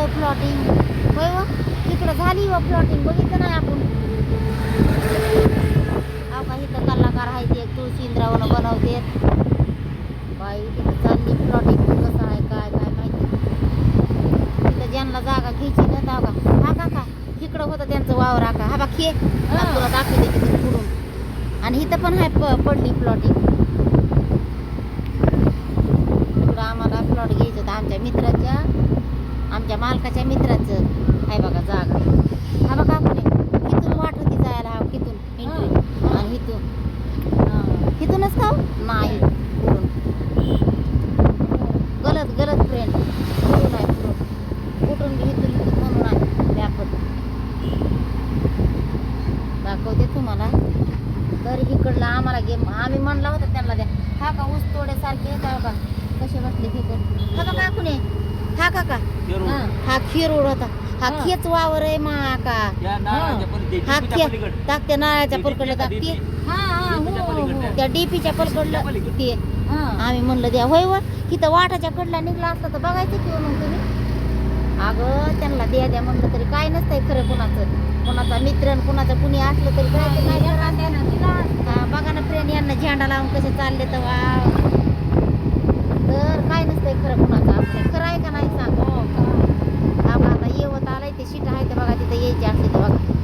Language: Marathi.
व प्लॉटिंग होय व तिकडं झाली व प्लॉटिंग बघितलं नाही आपण अहो का इथं कलाकार आहे ते तुळशी इंद्रावनं बनवते बाई तिथं चालली प्लॉटिंग कसं आहे काय काय माहिती तिथं ज्यांना जागा घ्यायची ना जागा हा का इकडं होतं त्यांचं वावर का हा बा खे तुला दाखवते तिथून पुढून आणि इथं पण आहे पडली प्लॉटिंग इकडं आम्हाला प्लॉट घ्यायचं होतं आमच्या मित्राच्या आमच्या मालकाच्या मित्राचं आहे बघा जागा हा बघा आपण इथून वाट होती जायला हा इथून एंट्री आणि इथूनच का नाही पुढून गलत फ्रेंड पुढून आहे पुढून कुठून बी इथून म्हणून आहे मॅपत दाखवते तुम्हाला तर इकडला आम्हाला गेम आम्ही म्हणला होता त्यांना द्या हा का ऊस तोड्यासारखे का बघा कसे बसले तिकडे हा बघा कुणी हा का हा खीरूड होता हा खेच वावर आहे मा का हा खे टाकते नाळ्याच्या पलकडलं टाकते त्या डीपीच्या पलकडलं ते आम्ही म्हणलं द्या होय व तिथं वाटाच्या कडला निघला असता तर बघायचं किंवा मग तुम्ही अगं त्यांना द्या म्हणलं तरी काय नसतंय खरं कुणाचा मित्र कुणाचं कुणी असलं तरी काय बघा ना फ्रेंड यांना झेंडा लावून कसे चालले तर तर काय नसतंय खरं कुणाचं असलं खरं आहे का नाही सांग आता येवत आलाय ते सीट आहे ते बघा तिथं यायची असली तर बघा